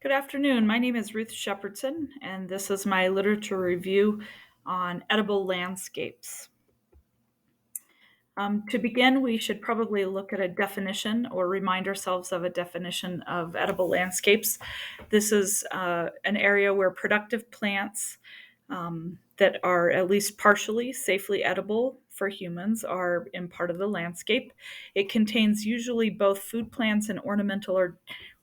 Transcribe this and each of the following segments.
Good afternoon. My name is Ruth Shepherdson, and this is my literature review on edible landscapes. To begin, we should probably look at a definition or remind ourselves of a definition of edible landscapes. This is an area where productive plants that are at least partially safely edible for humans are in part of the landscape. It contains usually both food plants and ornamental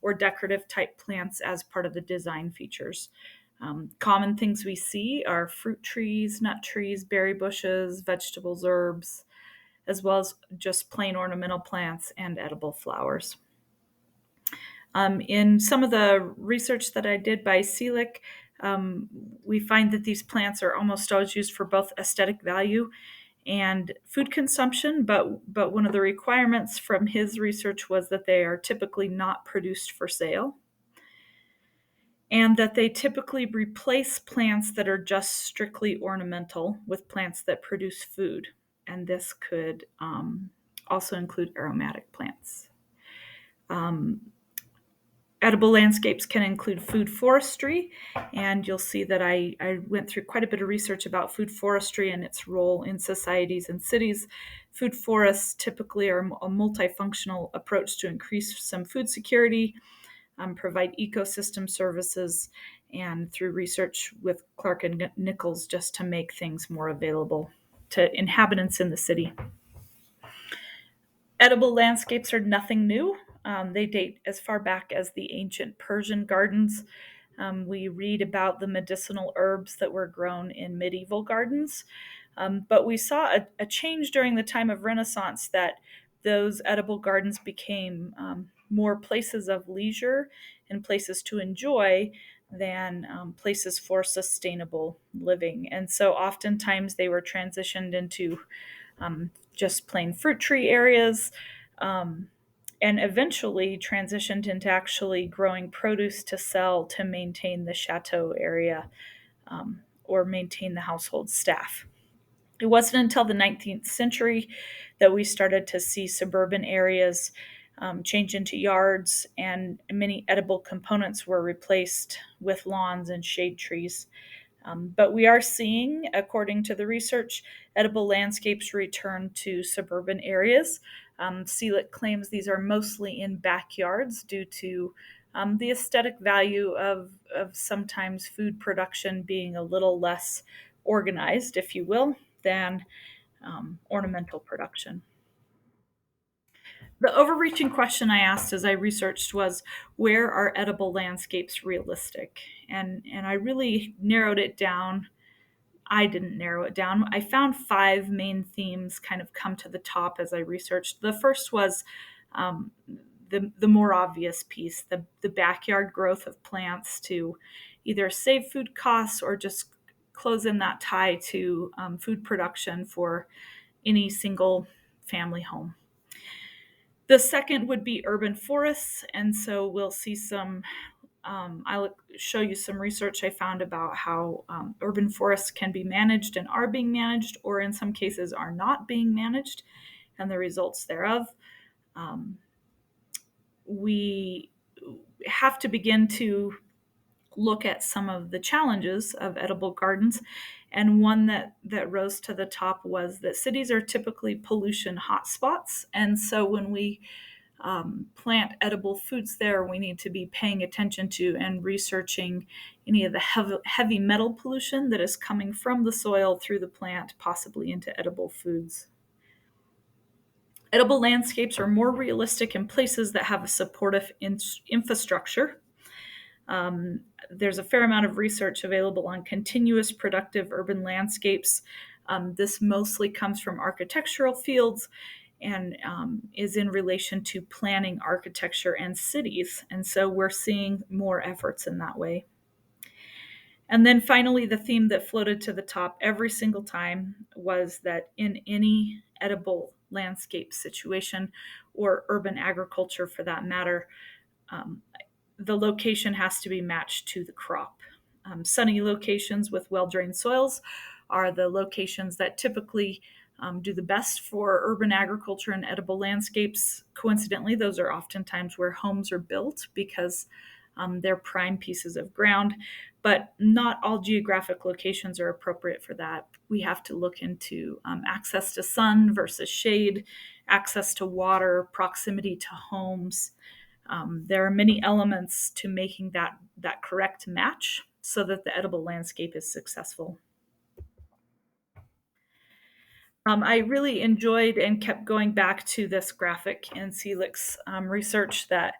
or decorative type plants as part of the design features. Common things we see are fruit trees, nut trees, berry bushes, vegetables, herbs, as well as just plain ornamental plants and edible flowers. In some of the research that I did by Cited, we find that these plants are almost always used for both aesthetic value and food consumption, but one of the requirements from his research was that they are typically not produced for sale and that they typically replace plants that are just strictly ornamental with plants that produce food. And this could also include aromatic plants. Um, Edible landscapes can include food forestry, and you'll see that I went through quite a bit of research about food forestry and its role in societies and cities. Food forests typically are a multifunctional approach to increase some food security, provide ecosystem services, and through research with Clark and Nichols, just to make things more available to inhabitants in the city. Edible landscapes are nothing new. They date as far back as the ancient Persian gardens. We read about the medicinal herbs that were grown in medieval gardens. But we saw a change during the time of Renaissance that those edible gardens became more places of leisure and places to enjoy than places for sustainable living. And so oftentimes they were transitioned into just plain fruit tree areas, um, and eventually transitioned into actually growing produce to sell to maintain the chateau area or maintain the household staff. It wasn't until the 19th century that we started to see suburban areas change into yards, and many edible components were replaced with lawns and shade trees. But we are seeing, according to the research, edible landscapes return to suburban areas. Seelig claims these are mostly in backyards due to the aesthetic value of sometimes food production being a little less organized, if you will, than ornamental production. The overreaching question I asked as I researched was, where are edible landscapes realistic? And I really narrowed it down. I didn't narrow it down. I found five main themes kind of come to the top as I researched. The first was um, the more obvious piece, the backyard growth of plants to either save food costs or just close in that tie to food production for any single family home. The second would be urban forests. And so we'll see some, I'll show you some research I found about how urban forests can be managed and are being managed, or in some cases are not being managed, and the results thereof. Um, we have to begin to look at some of the challenges of edible gardens. And one that rose to the top was that cities are typically pollution hotspots. And so when we plant edible foods there, we need to be paying attention to and researching any of the heavy metal pollution that is coming from the soil through the plant, possibly into edible foods. Edible landscapes are more realistic in places that have a supportive infrastructure. There's a fair amount of research available on continuous productive urban landscapes. This mostly comes from architectural fields and is in relation to planning architecture and cities. And so we're seeing more efforts in that way. And then finally, the theme that floated to the top every single time was that in any edible landscape situation, or urban agriculture for that matter, um, the location has to be matched to the crop. Sunny locations with well drained soils are the locations that typically do the best for urban agriculture and edible landscapes. Coincidentally, those are oftentimes where homes are built because They're prime pieces of ground, but not all geographic locations are appropriate for that. We have to look into access to sun versus shade, access to water, proximity to homes. There are many elements to making that correct match so that the edible landscape is successful. I really enjoyed and kept going back to this graphic in Selig's research that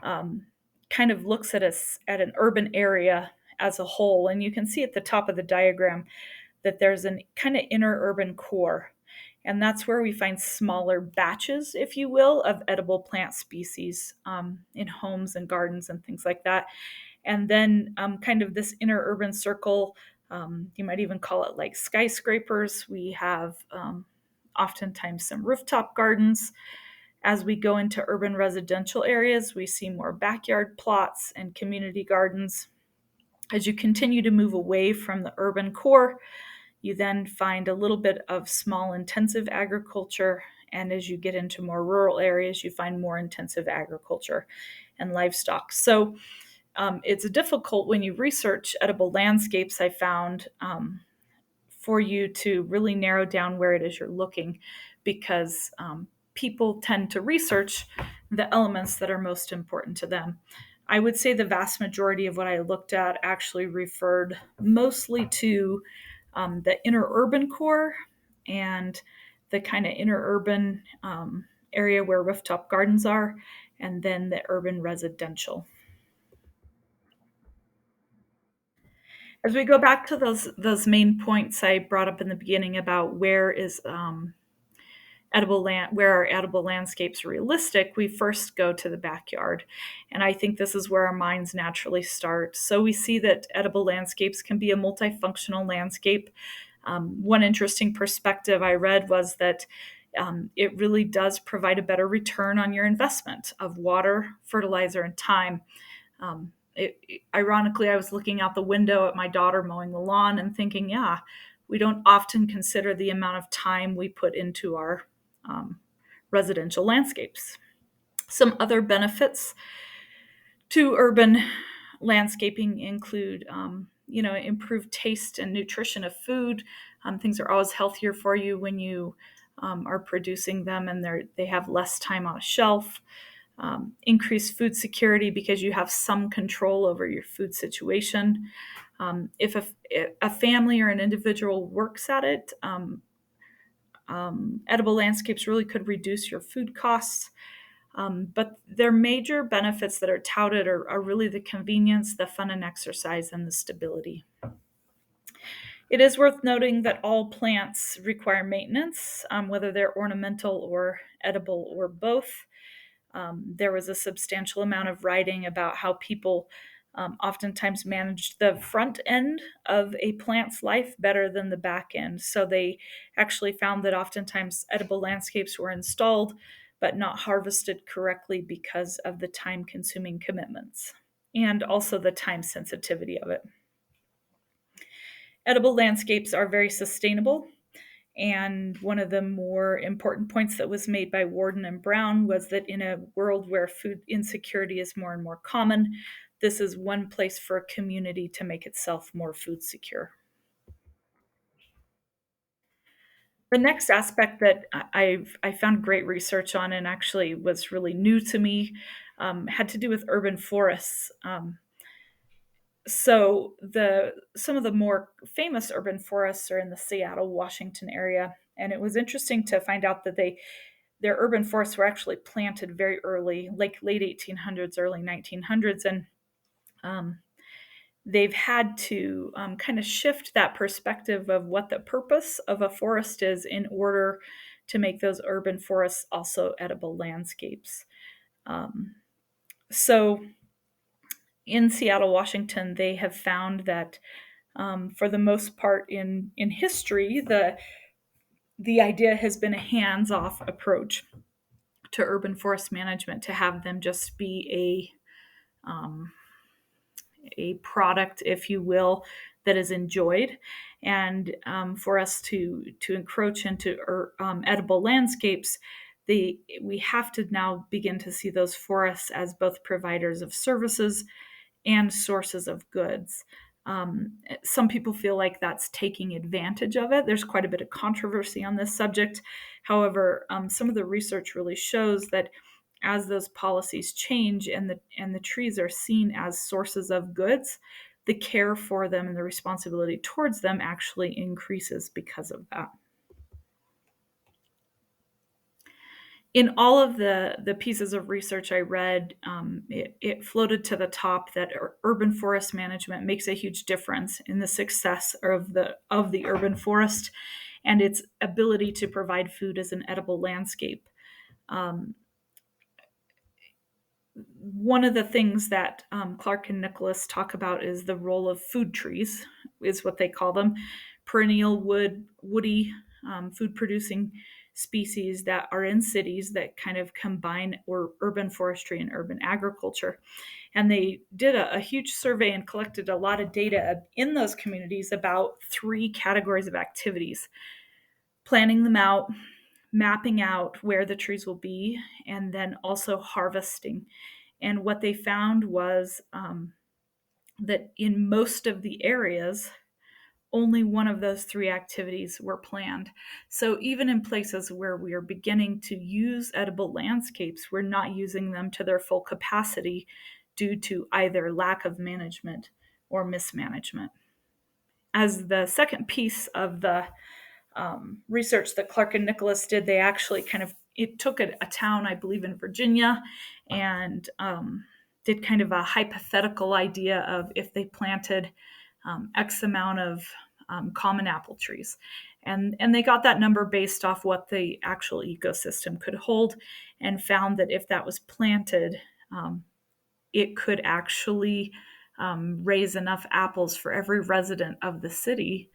um, kind of looks at an urban area as a whole. And you can see at the top of the diagram that there's an kind of inner urban core. And that's where we find smaller batches, if you will, of edible plant species in homes and gardens and things like that. And then kind of this inner urban circle, you might even call it like skyscrapers. We have oftentimes some rooftop gardens. As we go into urban residential areas, we see more backyard plots and community gardens. As you continue to move away from the urban core, you then find a little bit of small intensive agriculture. And as you get into more rural areas, you find more intensive agriculture and livestock. So it's difficult when you research edible landscapes, I found, for you to really narrow down where it is you're looking because people tend to research the elements that are most important to them. I would say the vast majority of what I looked at actually referred mostly to the inner urban core and the kind of inner urban area where rooftop gardens are, and then the urban residential. As we go back to those main points I brought up in the beginning about where are edible landscapes realistic, we first go to the backyard. And I think this is where our minds naturally start. So we see that edible landscapes can be a multifunctional landscape. One interesting perspective I read was that it really does provide a better return on your investment of water, fertilizer, and time. Ironically, I was looking out the window at my daughter mowing the lawn and thinking, yeah, we don't often consider the amount of time we put into our um, residential landscapes. Some other benefits to urban landscaping include, improved taste and nutrition of food. Things are always healthier for you when you are producing them and they have less time on a shelf. Increased food security because you have some control over your food situation. If a family or an individual works at it, edible landscapes really could reduce your food costs. But their major benefits that are touted are really the convenience, the fun and exercise, and the stability. It is worth noting that all plants require maintenance, whether they're ornamental or edible or both. There was a substantial amount of writing about how people oftentimes managed the front end of a plant's life better than the back end. So they actually found that oftentimes edible landscapes were installed but not harvested correctly because of the time consuming commitments and also the time sensitivity of it. Edible landscapes are very sustainable. And one of the more important points that was made by Warden and Brown was that in a world where food insecurity is more and more common, this is one place for a community to make itself more food secure. The next aspect that I found great research on and actually was really new to me had to do with urban forests. Some of the more famous urban forests are in the Seattle, Washington area, and it was interesting to find out that their urban forests were actually planted very early, like late 1800s, early 1900s, and um, they've had to kind of shift that perspective of what the purpose of a forest is in order to make those urban forests also edible landscapes. Um, so in Seattle, Washington, they have found that for the most part in history, the idea has been a hands-off approach to urban forest management, to have them just be a product, if you will, that is enjoyed, and for us to encroach into edible landscapes, we have to now begin to see those forests as both providers of services and sources of goods. Some people feel like that's taking advantage of it. There's quite a bit of controversy on this subject. However, some of the research really shows that as those policies change and the trees are seen as sources of goods, the care for them and the responsibility towards them actually increases because of that. In all of the pieces of research I read, it floated to the top that urban forest management makes a huge difference in the success of the urban forest and its ability to provide food as an edible landscape. Um, One of the things that Clark and Nicholas talk about is the role of food trees, is what they call them, perennial woody food producing species that are in cities that kind of combine or urban forestry and urban agriculture. And they did a huge survey and collected a lot of data in those communities about three categories of activities: planning them out, mapping out where the trees will be, and then also harvesting. And what they found was that in most of the areas, only one of those three activities were planned. So even in places where we are beginning to use edible landscapes, we're not using them to their full capacity due to either lack of management or mismanagement. As the second piece of the research that Clark and Nicholas did, they actually it took a town, I believe in Virginia, and did kind of a hypothetical idea of if they planted X amount of common apple trees. And they got that number based off what the actual ecosystem could hold, and found that if that was planted, it could actually raise enough apples for every resident of the city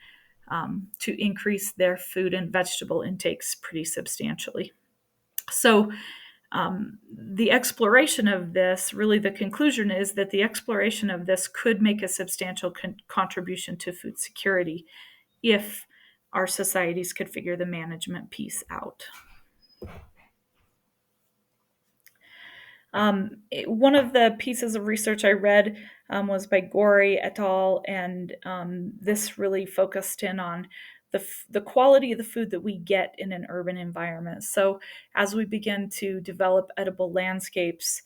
to increase their food and vegetable intakes pretty substantially. So, the exploration of this, really the conclusion is that the exploration of this could make a substantial contribution to food security if our societies could figure the management piece out. One of the pieces of research I read was by Gorey et al., and this really focused in on the quality of the food that we get in an urban environment. So, as we begin to develop edible landscapes,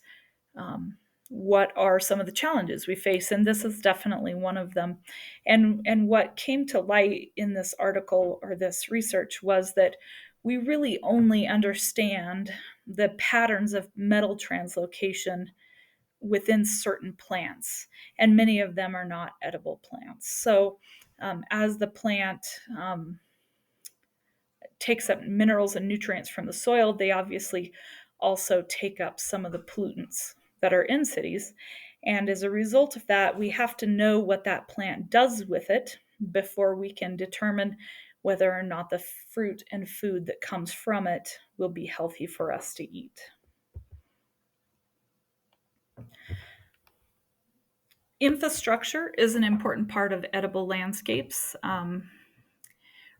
what are some of the challenges we face? And this is definitely one of them. And what came to light in this article or this research was that we really only understand the patterns of metal translocation within certain plants, and many of them are not edible plants. So, as the plant takes up minerals and nutrients from the soil, they obviously also take up some of the pollutants that are in cities. And as a result of that, we have to know what that plant does with it before we can determine whether or not the fruit and food that comes from it will be healthy for us to eat. Infrastructure is an important part of edible landscapes.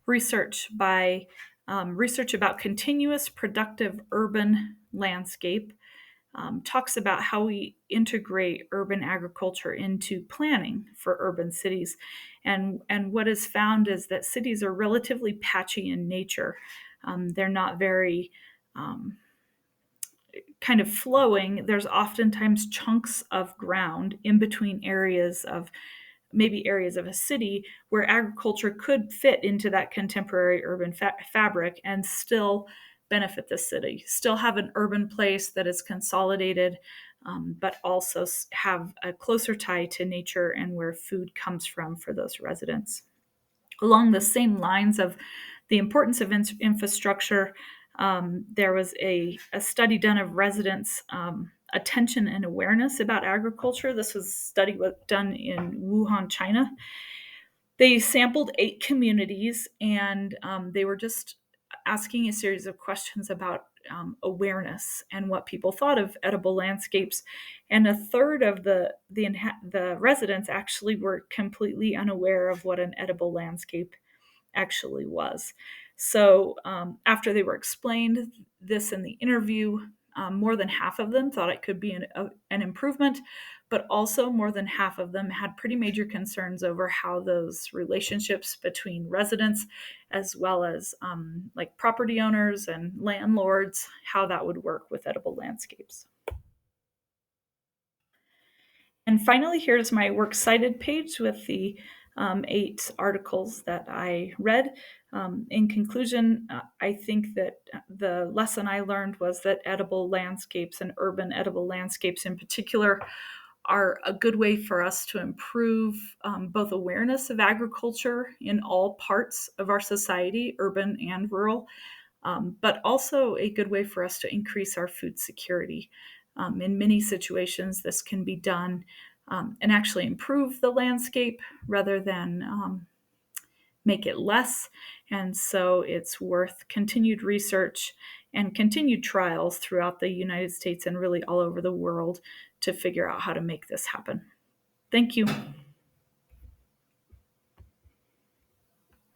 Research by research about continuous productive urban landscape talks about how we integrate urban agriculture into planning for urban cities. And what is found is that cities are relatively patchy in nature. They're not very kind of flowing. There's oftentimes chunks of ground in between areas of maybe areas of a city where agriculture could fit into that contemporary urban fabric and still benefit the city, still have an urban place that is consolidated, but also have a closer tie to nature and where food comes from for those residents. Along the same lines of the importance of infrastructure, there was a study done of residents' attention and awareness about agriculture. This was a study done in Wuhan, China. They sampled 8 communities, and they were just asking a series of questions about awareness and what people thought of edible landscapes. And a third of the residents actually were completely unaware of what an edible landscape actually was. So after they were explained this in the interview, More than half of them thought it could be an improvement, but also more than half of them had pretty major concerns over how those relationships between residents, as well as like property owners and landlords, how that would work with edible landscapes. And finally, here's my works cited page with the 8 articles that I read. In conclusion, I think that the lesson I learned was that edible landscapes and urban edible landscapes in particular are a good way for us to improve both awareness of agriculture in all parts of our society, urban and rural, but also a good way for us to increase our food security. In many situations, this can be done and actually improve the landscape rather than make it less. And so it's worth continued research and continued trials throughout the United States and really all over the world to figure out how to make this happen. Thank you.